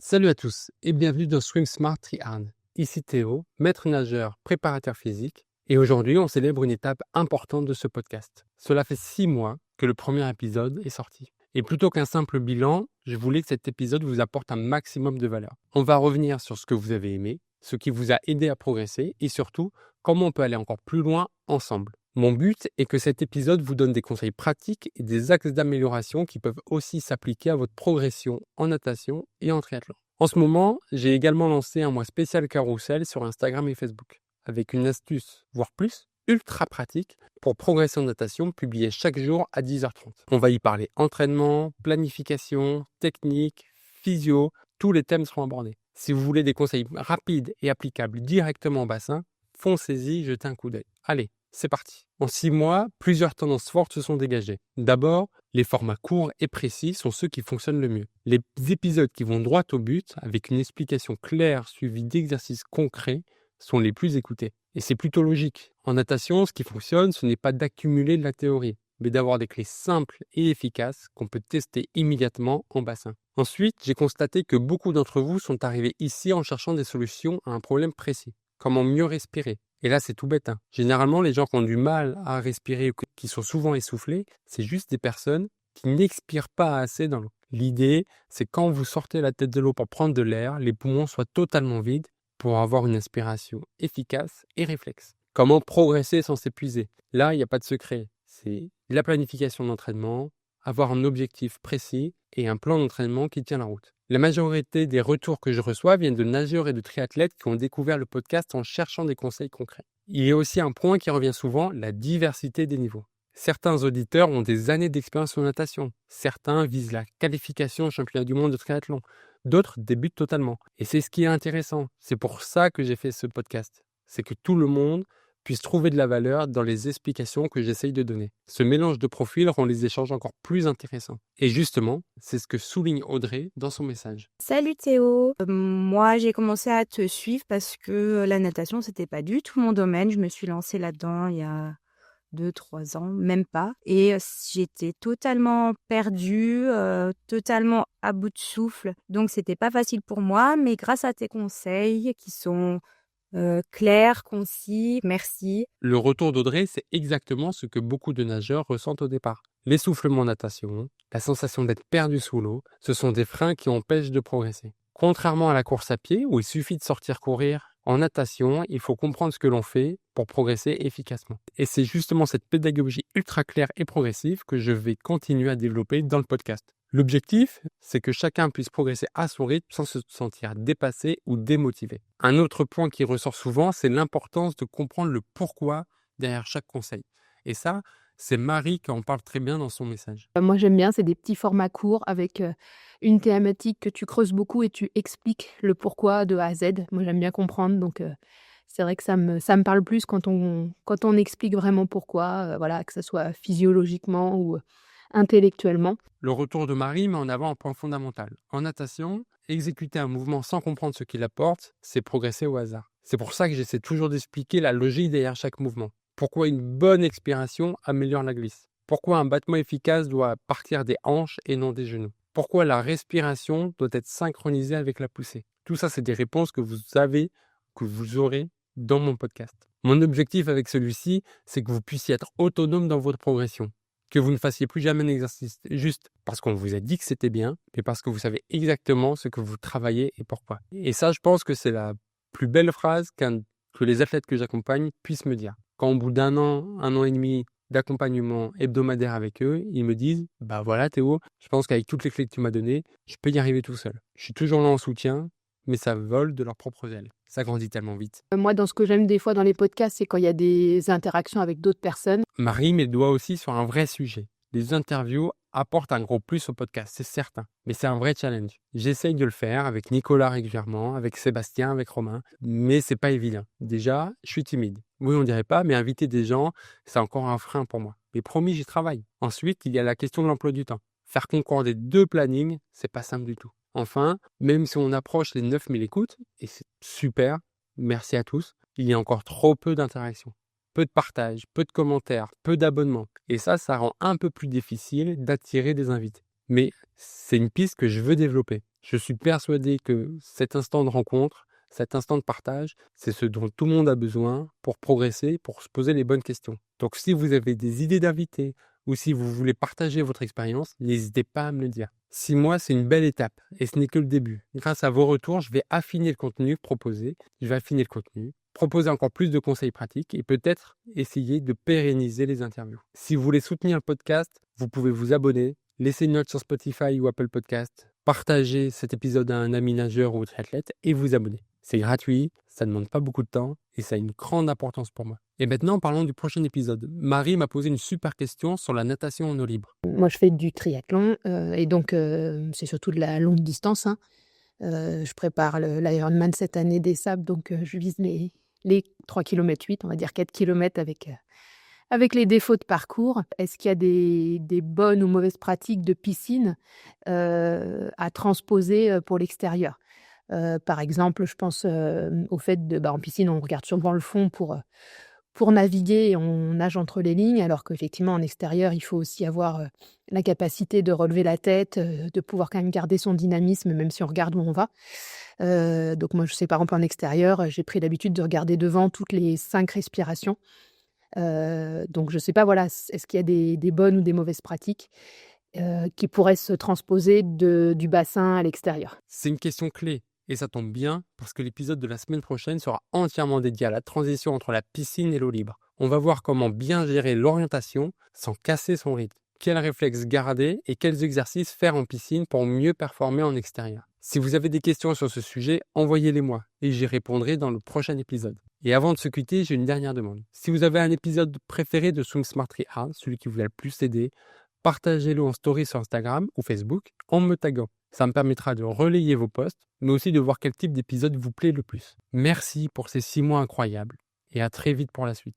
Salut à tous et bienvenue dans Swim Smart Triathlon. Ici Théo, maître nageur, préparateur physique, et aujourd'hui on célèbre une étape importante de ce podcast. Cela fait 6 mois que le premier épisode est sorti. Et plutôt qu'un simple bilan, je voulais que cet épisode vous apporte un maximum de valeur. On va revenir sur ce que vous avez aimé, ce qui vous a aidé à progresser et surtout comment on peut aller encore plus loin ensemble. Mon but est que cet épisode vous donne des conseils pratiques et des axes d'amélioration qui peuvent aussi s'appliquer à votre progression en natation et en triathlon. En ce moment, j'ai également lancé un mois spécial carrousel sur Instagram et Facebook, avec une astuce, voire plus, ultra pratique pour progresser en natation publiée chaque jour à 10h30. On va y parler entraînement, planification, technique, physio, tous les thèmes seront abordés. Si vous voulez des conseils rapides et applicables directement au bassin, foncez-y, jetez un coup d'œil. Allez, c'est parti. En 6 mois, plusieurs tendances fortes se sont dégagées. D'abord, les formats courts et précis sont ceux qui fonctionnent le mieux. Les épisodes qui vont droit au but, avec une explication claire suivie d'exercices concrets, sont les plus écoutés. Et c'est plutôt logique. En natation, ce qui fonctionne, ce n'est pas d'accumuler de la théorie, mais d'avoir des clés simples et efficaces qu'on peut tester immédiatement en bassin. Ensuite, j'ai constaté que beaucoup d'entre vous sont arrivés ici en cherchant des solutions à un problème précis. Comment mieux respirer? Et là, c'est tout bête. Généralement, les gens qui ont du mal à respirer ou qui sont souvent essoufflés, c'est juste des personnes qui n'expirent pas assez dans l'eau. L'idée, c'est quand vous sortez la tête de l'eau pour prendre de l'air, les poumons soient totalement vides pour avoir une inspiration efficace et réflexe. Comment progresser sans s'épuiser? Là, il n'y a pas de secret. C'est la planification d'entraînement, avoir un objectif précis et un plan d'entraînement qui tient la route. La majorité des retours que je reçois viennent de nageurs et de triathlètes qui ont découvert le podcast en cherchant des conseils concrets. Il y a aussi un point qui revient souvent, la diversité des niveaux. Certains auditeurs ont des années d'expérience en natation. Certains visent la qualification au championnat du monde de triathlon. D'autres débutent totalement. Et c'est ce qui est intéressant. C'est pour ça que j'ai fait ce podcast. C'est que tout le monde puisse trouver de la valeur dans les explications que j'essaye de donner. Ce mélange de profils rend les échanges encore plus intéressants. Et justement, c'est ce que souligne Audrey dans son message. Salut Théo, moi j'ai commencé à te suivre parce que la natation c'était pas du tout mon domaine. Je me suis lancée là-dedans il y a 2-3 ans, même pas. Et j'étais totalement perdue, totalement à bout de souffle. Donc c'était pas facile pour moi, mais grâce à tes conseils qui sont clairs, concis, merci. Le retour d'Audrey, c'est exactement ce que beaucoup de nageurs ressentent au départ. L'essoufflement en natation, la sensation d'être perdu sous l'eau, ce sont des freins qui empêchent de progresser. Contrairement à la course à pied, où il suffit de sortir courir, en natation, il faut comprendre ce que l'on fait pour progresser efficacement. Et c'est justement cette pédagogie ultra claire et progressive que je vais continuer à développer dans le podcast. L'objectif, c'est que chacun puisse progresser à son rythme sans se sentir dépassé ou démotivé. Un autre point qui ressort souvent, c'est l'importance de comprendre le pourquoi derrière chaque conseil. Et ça, c'est Marie qui en parle très bien dans son message. Moi, j'aime bien, c'est des petits formats courts avec une thématique que tu creuses beaucoup et tu expliques le pourquoi de A à Z. Moi, j'aime bien comprendre, donc c'est vrai que ça me parle plus quand on explique vraiment pourquoi, voilà, que ce soit physiologiquement ou intellectuellement. Le retour de Marie met en avant un point fondamental. En natation, exécuter un mouvement sans comprendre ce qu'il apporte, c'est progresser au hasard. C'est pour ça que j'essaie toujours d'expliquer la logique derrière chaque mouvement. Pourquoi une bonne expiration améliore la glisse? Pourquoi un battement efficace doit partir des hanches et non des genoux? Pourquoi la respiration doit être synchronisée avec la poussée? Tout ça, c'est des réponses que vous aurez dans mon podcast. Mon objectif avec celui-ci, c'est que vous puissiez être autonome dans votre progression. Que vous ne fassiez plus jamais un exercice juste parce qu'on vous a dit que c'était bien, mais parce que vous savez exactement ce que vous travaillez et pourquoi. Et ça, je pense que c'est la plus belle phrase que les athlètes que j'accompagne puissent me dire. Quand au bout d'un an et demi d'accompagnement hebdomadaire avec eux, ils me disent « Bah voilà Théo, je pense qu'avec toutes les clés que tu m'as données, je peux y arriver tout seul. Je suis toujours là en soutien, mais ça vole de leurs propres ailes. Ça grandit tellement vite. » Moi, dans ce que j'aime des fois dans les podcasts, c'est quand il y a des interactions avec d'autres personnes. Marie met le doigt aussi sur un vrai sujet. Les interviews apportent un gros plus au podcast, c'est certain. Mais c'est un vrai challenge. J'essaye de le faire avec Nicolas régulièrement, avec Sébastien, avec Romain, mais c'est pas évident. Déjà, je suis timide. Oui, on dirait pas, mais inviter des gens, c'est encore un frein pour moi. Mais promis, j'y travaille. Ensuite, il y a la question de l'emploi du temps. Faire concorder 2 plannings, c'est pas simple du tout. Enfin, même si on approche les 9000 écoutes, et c'est super, merci à tous, il y a encore trop peu d'interactions. Peu de partages, peu de commentaires, peu d'abonnements. Et ça rend un peu plus difficile d'attirer des invités. Mais c'est une piste que je veux développer. Je suis persuadé que cet instant de rencontre, cet instant de partage, c'est ce dont tout le monde a besoin pour progresser, pour se poser les bonnes questions. Donc si vous avez des idées d'invités ou si vous voulez partager votre expérience, n'hésitez pas à me le dire. 6 mois, c'est une belle étape et ce n'est que le début. Grâce à vos retours, je vais affiner le contenu proposé, proposer encore plus de conseils pratiques et peut-être essayer de pérenniser les interviews. Si vous voulez soutenir le podcast, vous pouvez vous abonner, laisser une note sur Spotify ou Apple Podcast, partager cet épisode à un ami nageur ou triathlète et vous abonner. C'est gratuit, ça ne demande pas beaucoup de temps et ça a une grande importance pour moi. Et maintenant, parlons du prochain épisode. Marie m'a posé une super question sur la natation en eau libre. Moi, je fais du triathlon et donc c'est surtout de la longue distance, hein. Je prépare l'Ironman cette année des Sables, donc je vise les 3 km 8, on va dire 4 km avec les défauts de parcours. Est-ce qu'il y a des bonnes ou mauvaises pratiques de piscine à transposer pour l'extérieur? Par exemple, je pense au fait en piscine, on regarde souvent le fond pour naviguer et on nage entre les lignes, alors qu'effectivement, en extérieur, il faut aussi avoir la capacité de relever la tête, de pouvoir quand même garder son dynamisme, même si on regarde où on va. Donc moi, je sais, par exemple, en extérieur, j'ai pris l'habitude de regarder devant toutes les 5 respirations. Donc je ne sais pas, voilà, est-ce qu'il y a des bonnes ou des mauvaises pratiques qui pourraient se transposer du bassin à l'extérieur? C'est une question clé. Et ça tombe bien parce que l'épisode de la semaine prochaine sera entièrement dédié à la transition entre la piscine et l'eau libre. On va voir comment bien gérer l'orientation sans casser son rythme. Quels réflexes garder et quels exercices faire en piscine pour mieux performer en extérieur. Si vous avez des questions sur ce sujet, envoyez-les-moi et j'y répondrai dans le prochain épisode. Et avant de se quitter, j'ai une dernière demande. Si vous avez un épisode préféré de Swim Smart Triathlon, celui qui vous a le plus aidé, partagez-le en story sur Instagram ou Facebook en me taguant. Ça me permettra de relayer vos posts, mais aussi de voir quel type d'épisode vous plaît le plus. Merci pour ces 6 mois incroyables et à très vite pour la suite.